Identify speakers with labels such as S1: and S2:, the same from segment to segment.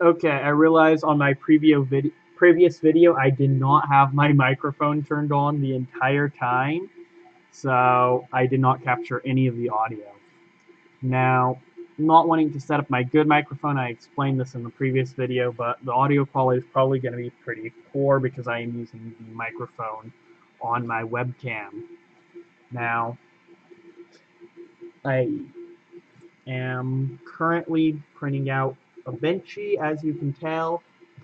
S1: Okay, I realized on my previous video I did not have my microphone turned on the entire time, so I did not capture any of the audio. Now, not wanting to set up my good microphone, I explained this in the previous video, but the audio quality is probably going to be pretty poor because I am using the microphone on my webcam. Now, I am currently printing out a benchy, as you can tell,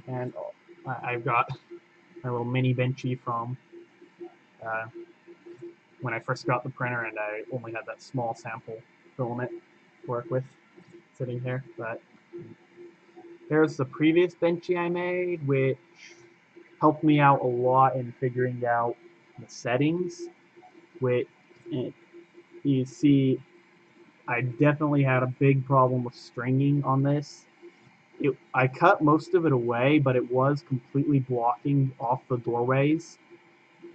S1: and I've got my little mini benchy from uh, when I first got the printer, and I only had that small sample filament to work with sitting here. But there's the previous benchy I made, which helped me out a lot in figuring out the settings. Which you see, I definitely had a big problem with stringing on this. I cut most of it away, but it was completely blocking off the doorways,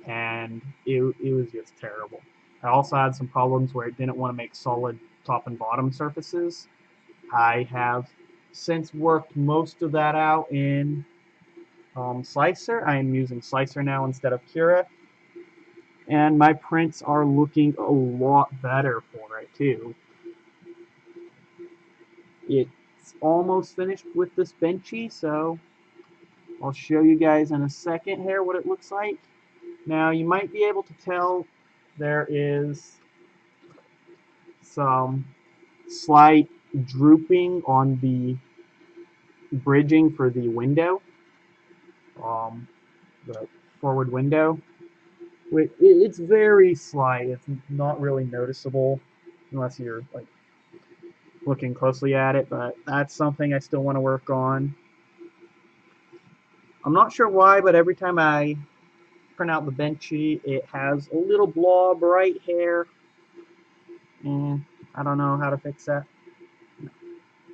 S1: and it was just terrible. I also had some problems where it didn't want to make solid top and bottom surfaces. I have since worked most of that out in Slicer. I am using Slicer now instead of Cura, and my prints are looking a lot better for it too. It's almost finished with this benchy, so I'll show you guys in a second here what it looks like. Now you might be able to tell there is some slight drooping on the bridging for the window, the forward window. It's very slight. It's not really noticeable unless you're like looking closely at it, but that's something I still want to work on. I'm not sure why, but every time I print out the benchy, it has a little blob right here, and I don't know how to fix that.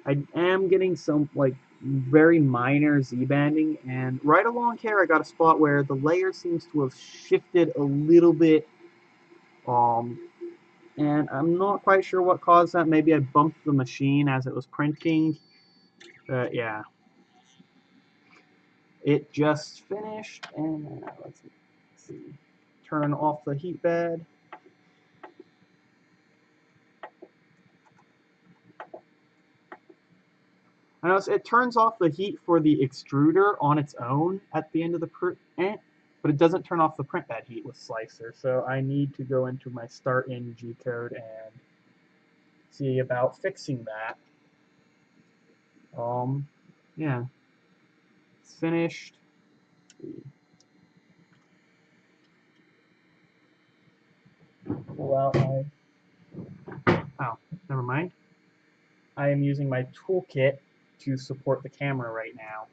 S1: I am getting some like very minor Z-banding, and right along here I got a spot where the layer seems to have shifted a little bit, and I'm not quite sure what caused that. Maybe I bumped the machine as it was printing, but yeah. It just finished, and let's see, turn off the heat bed. I notice it turns off the heat for the extruder on its own at the end of the print, but it doesn't turn off the print bed heat with Slicer, so I need to go into my start in G code and see about fixing that. Yeah, it's finished. Pull out my, oh, never mind. I am using my toolkit to support the camera right now.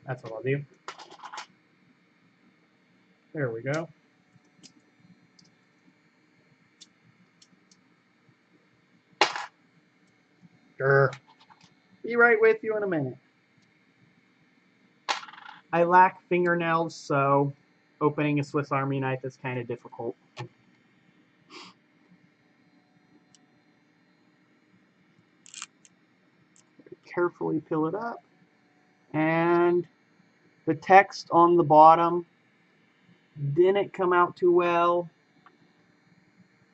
S1: That's what I'll do. There we go. Grr. Be right with you in a minute. I lack fingernails, so opening a Swiss Army knife is kind of difficult. Carefully peel it up, and the text on the bottom didn't come out too well.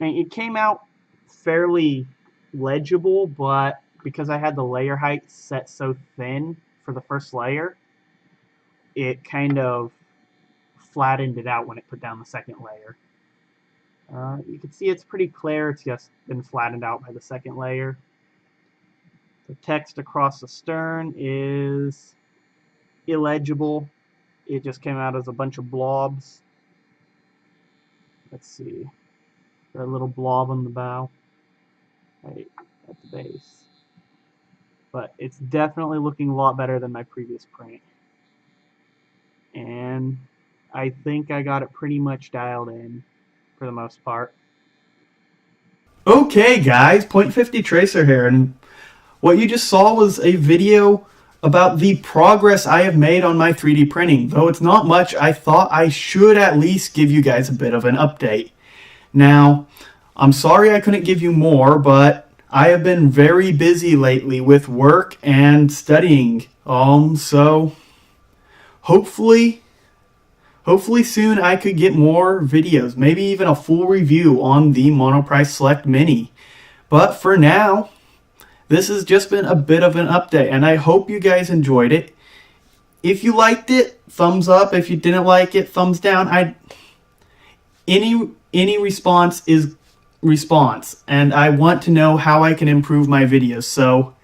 S1: And it came out fairly legible, but because I had the layer height set so thin for the first layer, it kind of flattened it out when it put down the second layer. You can see it's pretty clear. It's just been flattened out by the second layer. The text across the stern is illegible. It just came out as a bunch of blobs. Let's see. Got a little blob on the bow, right at the base. But it's definitely looking a lot better than my previous print. And I think I got it pretty much dialed in for the most part.
S2: Okay guys, Point 50 Tracer here, and what you just saw was a video about the progress I have made on my 3D printing. Though it's not much, I thought I should at least give you guys a bit of an update. Now, I'm sorry I couldn't give you more, but I have been very busy lately with work and studying. So hopefully soon I could get more videos, maybe even a full review on the Monoprice Select Mini. But for now, this has just been a bit of an update, and I hope you guys enjoyed it. If you liked it, thumbs up. If you didn't like it, thumbs down. Any response is response, and I want to know how I can improve my videos. So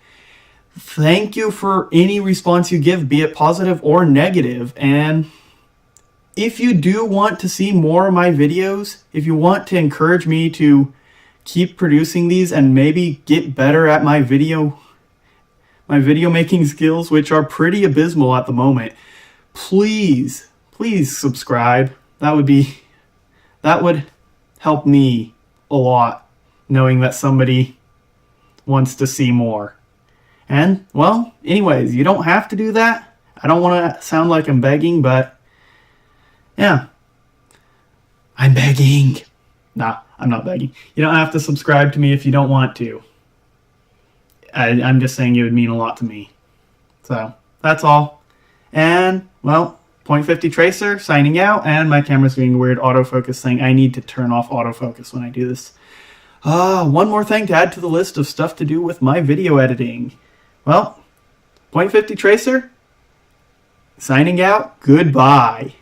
S2: thank you for any response you give, be it positive or negative. And if you do want to see more of my videos, if you want to encourage me to keep producing these and maybe get better at my video making skills, which are pretty abysmal at the moment, please subscribe. That would help me a lot, knowing that somebody wants to see more. And, well, anyways, you don't have to do that. I don't want to sound like I'm begging, but yeah, I'm begging. Nah, I'm not begging. You don't have to subscribe to me if you don't want to. I'm just saying it would mean a lot to me. So, that's all. And, well, .50 Tracer signing out, and my camera's doing a weird autofocus thing. I need to turn off autofocus when I do this. One more thing to add to the list of stuff to do with my video editing. Well, .50 Tracer signing out. Goodbye.